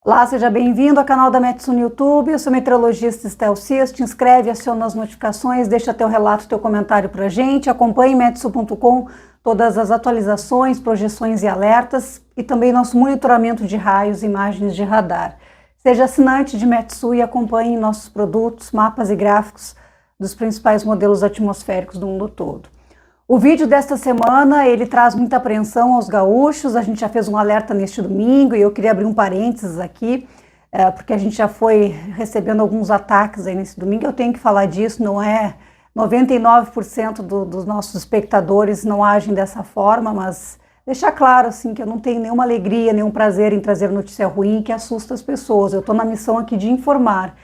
Olá, seja bem-vindo ao canal da Metsu no YouTube. Eu sou meteorologista Estel Cis. Te inscreve, aciona as notificações, deixa teu relato, teu comentário pra gente. Acompanhe metsu.com, todas as atualizações, projeções e alertas e também nosso monitoramento de raios e imagens de radar. Seja assinante de Metsu e acompanhe nossos produtos, mapas e gráficos dos principais modelos atmosféricos do mundo todo. O vídeo desta semana, ele traz muita apreensão aos gaúchos. A gente já fez um alerta neste domingo e eu queria abrir um parênteses aqui, porque a gente já foi recebendo alguns ataques aí nesse domingo. Eu tenho que falar disso, não é 99% dos nossos espectadores não agem dessa forma, mas deixar claro assim que eu não tenho nenhuma alegria, nenhum prazer em trazer notícia ruim que assusta as pessoas. Eu estou na missão aqui de informar.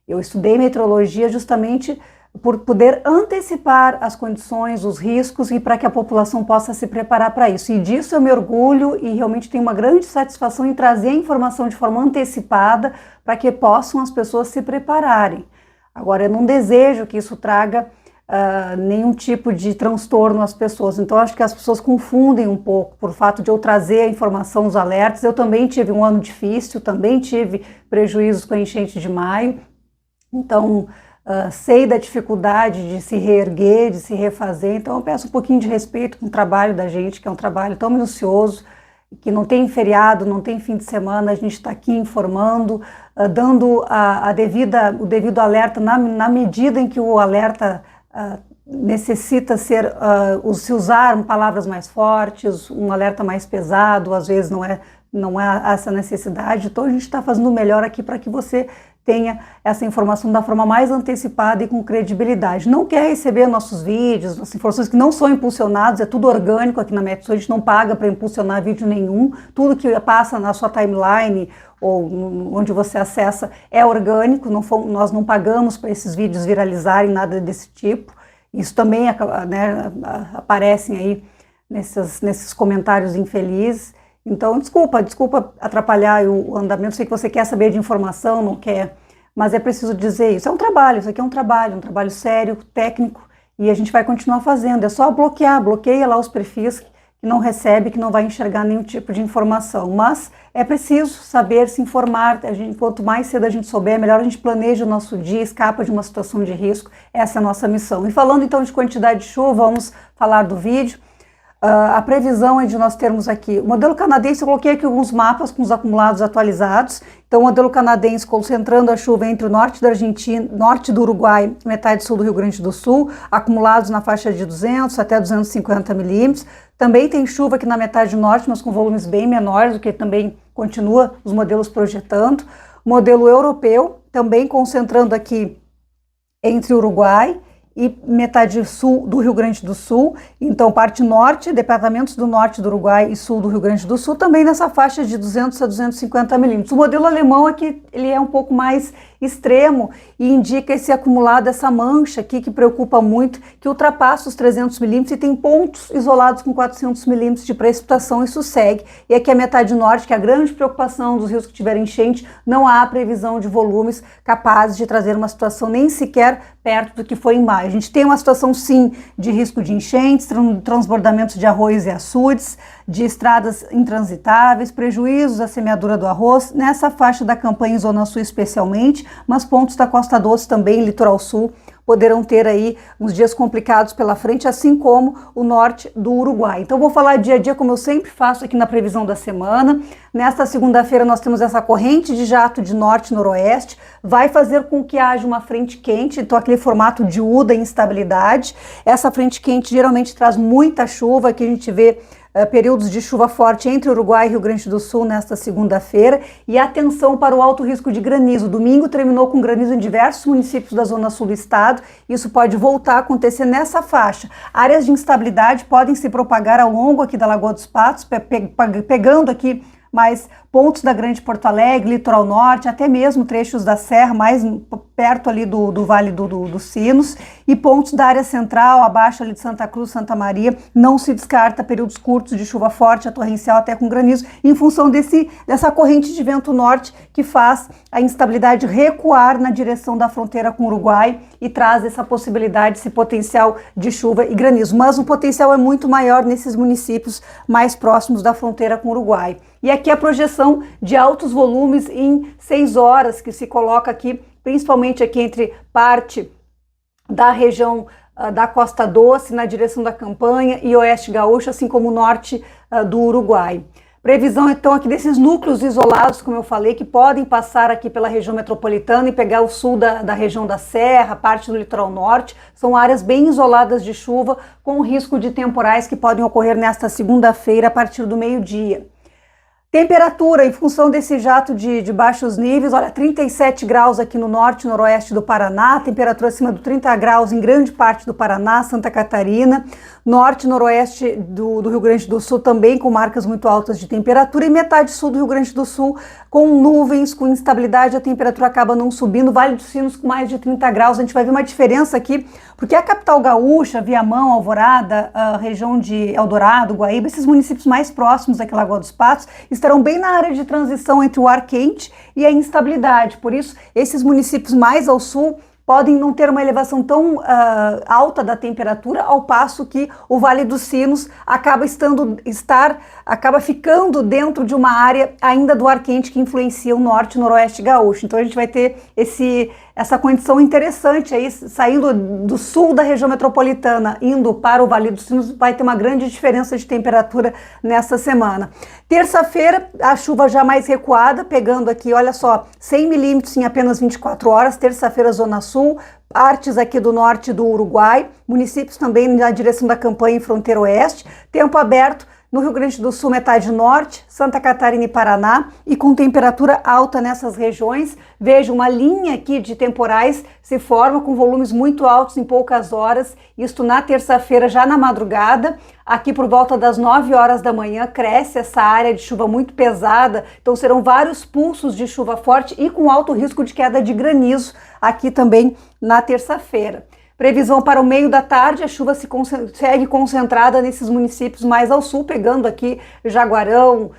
Eu estudei meteorologia justamente por poder antecipar as condições, os riscos e para que a população possa se preparar para isso. E disso eu me orgulho e realmente tenho uma grande satisfação em trazer a informação de forma antecipada para que possam as pessoas se prepararem. Agora, eu não desejo que isso traga nenhum tipo de transtorno às pessoas. Então, acho que as pessoas confundem um pouco por fato de eu trazer a informação, os alertas. Eu também tive um ano difícil, também tive prejuízos com a enchente de maio. Então, sei da dificuldade de se reerguer, de se refazer, então eu peço um pouquinho de respeito com o trabalho da gente, que é um trabalho tão minucioso, que não tem feriado, não tem fim de semana, a gente está aqui informando, dando o devido alerta na medida em que o alerta necessita se usar palavras mais fortes, um alerta mais pesado, às vezes não é essa necessidade, então a gente está fazendo o melhor aqui para que você tenha essa informação da forma mais antecipada e com credibilidade. Não quer receber nossos vídeos, nossas informações que não são impulsionados, é tudo orgânico aqui na Metsu, a gente não paga para impulsionar vídeo nenhum, tudo que passa na sua timeline ou onde você acessa é orgânico, nós não pagamos para esses vídeos viralizarem, nada desse tipo. Isso também aparecem aí nesses comentários infelizes. Então, desculpa atrapalhar o andamento, sei que você quer saber de informação, não quer, mas é preciso dizer isso. É um trabalho, isso aqui é um trabalho sério, técnico, e a gente vai continuar fazendo. É só bloqueia lá os perfis que não recebe, que não vai enxergar nenhum tipo de informação. Mas é preciso saber se informar, quanto mais cedo a gente souber, melhor a gente planeja o nosso dia, escapa de uma situação de risco, essa é a nossa missão. E falando então de quantidade de chuva, vamos falar do vídeo. A previsão é de nós termos aqui o modelo canadense. Eu coloquei aqui alguns mapas com os acumulados atualizados. Então, o modelo canadense concentrando a chuva entre o norte da Argentina, norte do Uruguai e metade sul do Rio Grande do Sul, acumulados na faixa de 200 até 250 milímetros. Também tem chuva aqui na metade norte, mas com volumes bem menores, o que também continua os modelos projetando. O modelo europeu também concentrando aqui entre o Uruguai e metade sul do Rio Grande do Sul, então parte norte, departamentos do norte do Uruguai e sul do Rio Grande do Sul, também nessa faixa de 200 a 250 milímetros. O modelo alemão é que ele é um pouco mais extremo e indica esse acumulado, essa mancha aqui que preocupa muito, que ultrapassa os 300 milímetros e tem pontos isolados com 400 milímetros de precipitação, isso segue. E aqui a metade norte, que é a grande preocupação dos rios que tiverem enchente, não há previsão de volumes capazes de trazer uma situação nem sequer perto do que foi em maio. A gente tem uma situação sim de risco de enchentes, transbordamentos de arroios e açudes, de estradas intransitáveis, prejuízos à semeadura do arroz, nessa faixa da campanha em Zona Sul especialmente, mas pontos da Costa Doce também, Litoral Sul, poderão ter aí uns dias complicados pela frente, assim como o norte do Uruguai. Então vou falar dia a dia, como eu sempre faço aqui na previsão da semana. Nesta segunda-feira nós temos essa corrente de jato de norte-noroeste, vai fazer com que haja uma frente quente, então aquele formato de U da instabilidade. Essa frente quente geralmente traz muita chuva, que a gente vê períodos de chuva forte entre Uruguai e Rio Grande do Sul nesta segunda-feira, e atenção para o alto risco de granizo. Domingo terminou com granizo em diversos municípios da zona sul do estado, isso pode voltar a acontecer nessa faixa. Áreas de instabilidade podem se propagar ao longo aqui da Lagoa dos Patos, pegando aqui mais pontos da Grande Porto Alegre, litoral norte, até mesmo trechos da serra, mais perto ali do Vale dos Sinos, e pontos da área central, abaixo ali de Santa Cruz, Santa Maria. Não se descarta períodos curtos de chuva forte, a torrencial até com granizo, em função dessa corrente de vento norte que faz a instabilidade recuar na direção da fronteira com o Uruguai e traz essa possibilidade, esse potencial de chuva e granizo. Mas o potencial é muito maior nesses municípios mais próximos da fronteira com o Uruguai. E aqui a projeção de altos volumes em 6 horas, que se coloca aqui, principalmente aqui entre parte da região da Costa Doce, na direção da Campanha, e oeste gaúcho, assim como o norte do Uruguai. Previsão, então, aqui desses núcleos isolados, como eu falei, que podem passar aqui pela região metropolitana e pegar o sul da região da Serra, parte do litoral norte. São áreas bem isoladas de chuva, com risco de temporais que podem ocorrer nesta segunda-feira, a partir do meio-dia. Temperatura, em função desse jato de baixos níveis, olha, 37 graus aqui no norte e noroeste do Paraná, temperatura acima do 30 graus em grande parte do Paraná, Santa Catarina, norte e noroeste do Rio Grande do Sul também com marcas muito altas de temperatura, e metade sul do Rio Grande do Sul com nuvens, com instabilidade, a temperatura acaba não subindo, Vale dos Sinos com mais de 30 graus, a gente vai ver uma diferença aqui, porque a capital gaúcha, Viamão, Alvorada, a região de Eldorado, Guaíba, esses municípios mais próximos aqui, Lagoa dos Patos, estarão bem na área de transição entre o ar quente e a instabilidade. Por isso, esses municípios mais ao sul podem não ter uma elevação tão alta da temperatura, ao passo que o Vale dos Sinos acaba ficando dentro de uma área ainda do ar quente que influencia o norte e noroeste gaúcho. Então a gente vai ter essa condição interessante aí, saindo do sul da região metropolitana, indo para o Vale dos Sinos, vai ter uma grande diferença de temperatura nessa semana. Terça-feira, a chuva já mais recuada, pegando aqui, olha só, 100 milímetros em apenas 24 horas, terça-feira, Zona Sul, partes aqui do norte do Uruguai, municípios também na direção da Campanha e fronteira oeste, tempo aberto no Rio Grande do Sul, metade norte, Santa Catarina e Paraná, e com temperatura alta nessas regiões. Veja, uma linha aqui de temporais se forma com volumes muito altos em poucas horas, isto na terça-feira, já na madrugada. Aqui por volta das 9 horas da manhã cresce essa área de chuva muito pesada, então serão vários pulsos de chuva forte e com alto risco de queda de granizo aqui também na terça-feira. Previsão para o meio da tarde, a chuva segue concentrada nesses municípios mais ao sul, pegando aqui Jaguarão,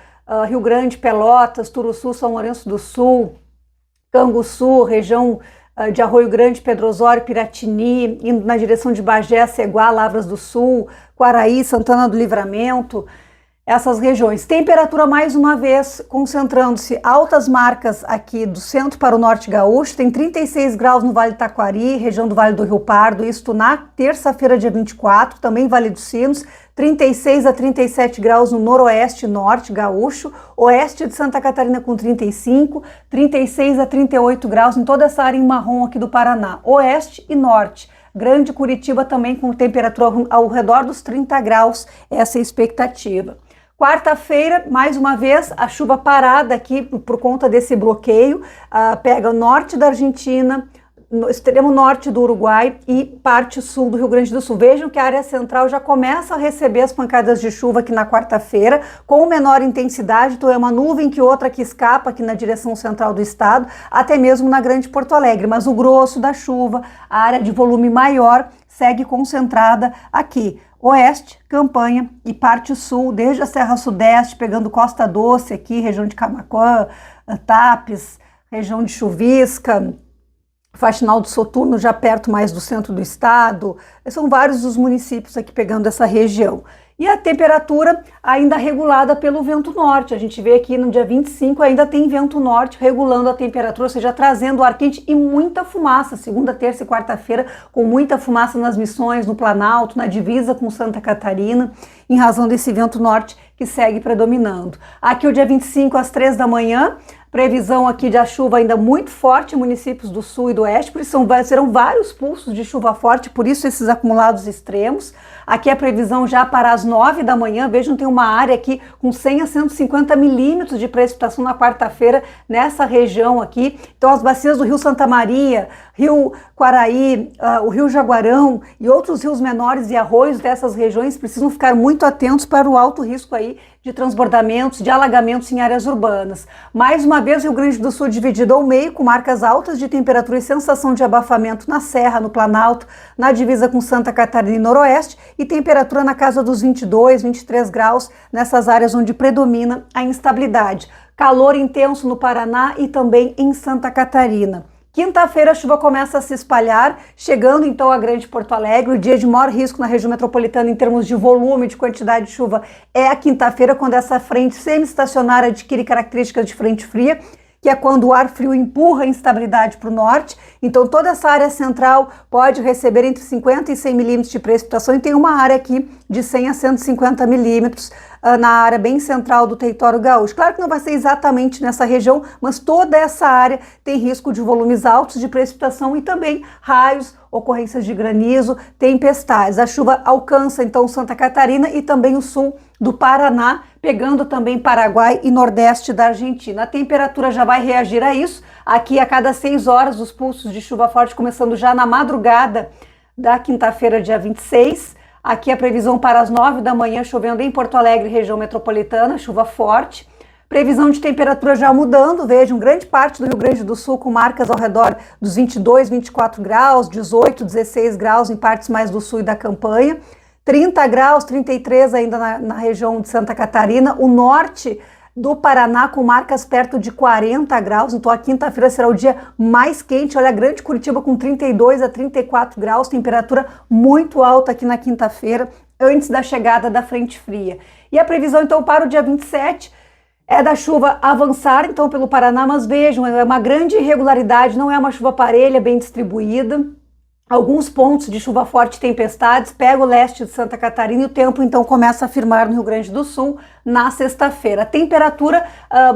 Rio Grande, Pelotas, Turuçu, São Lourenço do Sul, Canguçu, região de Arroio Grande, Pedro Osório, Piratini, indo na direção de Bagé, Ceguá, Lavras do Sul, Quaraí, Santana do Livramento, essas regiões. Temperatura, mais uma vez, concentrando-se altas marcas aqui do centro para o norte gaúcho, tem 36 graus no Vale do Taquari, região do Vale do Rio Pardo, isto na terça-feira, dia 24, também Vale dos Sinos, 36 a 37 graus no noroeste e norte gaúcho, oeste de Santa Catarina com 35, 36 a 38 graus em toda essa área em marrom aqui do Paraná, oeste e norte. Grande Curitiba também com temperatura ao redor dos 30 graus, essa é a expectativa. Quarta-feira, mais uma vez, a chuva parada aqui por conta desse bloqueio, pega o norte da Argentina, no extremo norte do Uruguai e parte sul do Rio Grande do Sul. Vejam que a área central já começa a receber as pancadas de chuva aqui na quarta-feira, com menor intensidade, então é uma nuvem que outra que escapa aqui na direção central do estado, até mesmo na Grande Porto Alegre, mas o grosso da chuva, a área de volume maior, segue concentrada aqui. Oeste, Campanha e parte sul, desde a Serra Sudeste, pegando Costa Doce aqui, região de Camaquã, Tapes, região de Chuvisca, Faxinal do Soturno, já perto mais do centro do estado. São vários os municípios aqui pegando essa região. E a temperatura ainda regulada pelo vento norte. A gente vê aqui no dia 25 ainda tem vento norte regulando a temperatura, ou seja, trazendo ar quente e muita fumaça. Segunda, terça e quarta-feira com muita fumaça nas Missões, no Planalto, na divisa com Santa Catarina, em razão desse vento norte que segue predominando. Aqui o dia 25 às 3 da manhã, previsão aqui de a chuva ainda muito forte em municípios do sul e do oeste, por isso serão vários pulsos de chuva forte, por isso esses acumulados extremos. Aqui a previsão já para as 9 da manhã, vejam, tem uma área aqui com 100 a 150 milímetros de precipitação na quarta-feira nessa região aqui. Então as bacias do Rio Santa Maria, Rio Quaraí, o Rio Jaguarão e outros rios menores e arroios dessas regiões precisam ficar muito atentos para o alto risco aí de transbordamentos, de alagamentos em áreas urbanas. Mais uma vez, o Rio Grande do Sul dividido ao meio, com marcas altas de temperatura e sensação de abafamento na Serra, no Planalto, na divisa com Santa Catarina e Noroeste, e temperatura na casa dos 22, 23 graus, nessas áreas onde predomina a instabilidade. Calor intenso no Paraná e também em Santa Catarina. Quinta-feira a chuva começa a se espalhar, chegando então a Grande Porto Alegre. O dia de maior risco na região metropolitana em termos de volume, de quantidade de chuva, é a quinta-feira, quando essa frente semi-estacionária adquire características de frente fria, que é quando o ar frio empurra a instabilidade para o norte. Então toda essa área central pode receber entre 50 e 100 milímetros de precipitação, e tem uma área aqui de 100 a 150 milímetros na área bem central do território gaúcho. Claro que não vai ser exatamente nessa região, mas toda essa área tem risco de volumes altos de precipitação e também raios, ocorrências de granizo, tempestades. A chuva alcança então Santa Catarina e também o sul do Paraná, pegando também Paraguai e nordeste da Argentina. A temperatura já vai reagir a isso. Aqui a cada 6 horas os pulsos de chuva forte, começando já na madrugada da quinta-feira, dia 26. Aqui a previsão para as 9 da manhã, chovendo em Porto Alegre, região metropolitana, chuva forte. Previsão de temperatura já mudando, vejam, grande parte do Rio Grande do Sul com marcas ao redor dos 22, 24 graus, 18, 16 graus em partes mais do sul e da campanha. 30 graus, 33 ainda na região de Santa Catarina, o norte do Paraná com marcas perto de 40 graus, então a quinta-feira será o dia mais quente. Olha, a Grande Curitiba com 32 a 34 graus, temperatura muito alta aqui na quinta-feira, antes da chegada da frente fria. E a previsão então para o dia 27 é da chuva avançar então pelo Paraná, mas vejam, é uma grande irregularidade, não é uma chuva parelha, bem distribuída. Alguns pontos de chuva forte e tempestades, pega o leste de Santa Catarina e o tempo então começa a firmar no Rio Grande do Sul na sexta-feira. A temperatura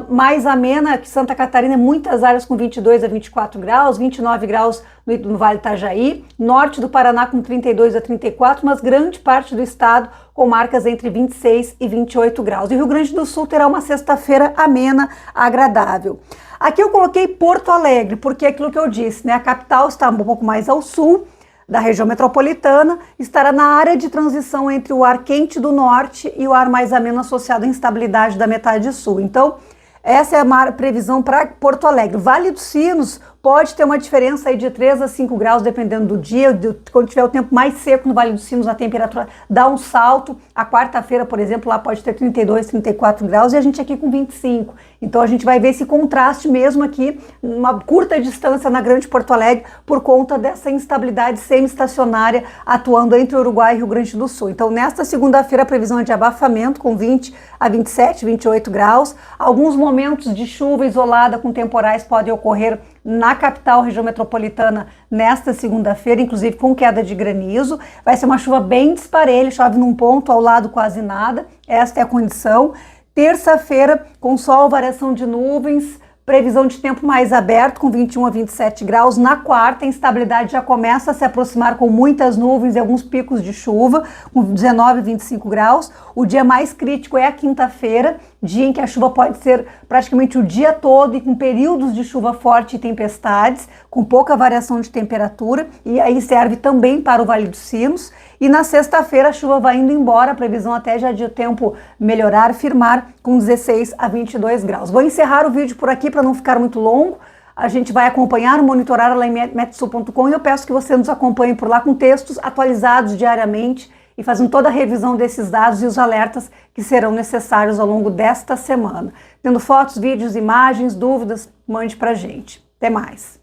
mais amena que Santa Catarina, muitas áreas com 22 a 24 graus, 29 graus no Vale Itajaí, norte do Paraná com 32 a 34, mas grande parte do estado com marcas entre 26 e 28 graus. E o Rio Grande do Sul terá uma sexta-feira amena, agradável. Aqui eu coloquei Porto Alegre, porque é aquilo que eu disse, né? A capital está um pouco mais ao sul da região metropolitana, estará na área de transição entre o ar quente do norte e o ar mais ameno associado à instabilidade da metade sul. Então, essa é a previsão para Porto Alegre. Vale dos Sinos pode ter uma diferença aí de 3 a 5 graus, dependendo do dia. Quando tiver o tempo mais seco no Vale dos Sinos, a temperatura dá um salto. A quarta-feira, por exemplo, lá pode ter 32, 34 graus e a gente aqui com 25. Então a gente vai ver esse contraste mesmo aqui, uma curta distância na Grande Porto Alegre, por conta dessa instabilidade semi-estacionária atuando entre o Uruguai e Rio Grande do Sul. Então nesta segunda-feira a previsão é de abafamento com 20 a 27, 28 graus. Alguns momentos de chuva isolada com temporais podem ocorrer na capital, região metropolitana, nesta segunda-feira, inclusive com queda de granizo. Vai ser uma chuva bem disparelha, chove num ponto, ao lado quase nada. Esta é a condição. Terça-feira, com sol, variação de nuvens, previsão de tempo mais aberto, com 21 a 27 graus. Na quarta, a instabilidade já começa a se aproximar com muitas nuvens e alguns picos de chuva, com 19 a 25 graus. O dia mais crítico é a quinta-feira, dia em que a chuva pode ser praticamente o dia todo e com períodos de chuva forte e tempestades, com pouca variação de temperatura, e aí serve também para o Vale dos Sinos. E na sexta-feira a chuva vai indo embora, a previsão até já de o tempo melhorar, firmar com 16 a 22 graus. Vou encerrar o vídeo por aqui para não ficar muito longo. A gente vai acompanhar, monitorar lá em metsul.com e eu peço que você nos acompanhe por lá com textos atualizados diariamente e fazendo toda a revisão desses dados e os alertas que serão necessários ao longo desta semana. Tendo fotos, vídeos, imagens, dúvidas, mande pra gente. Até mais!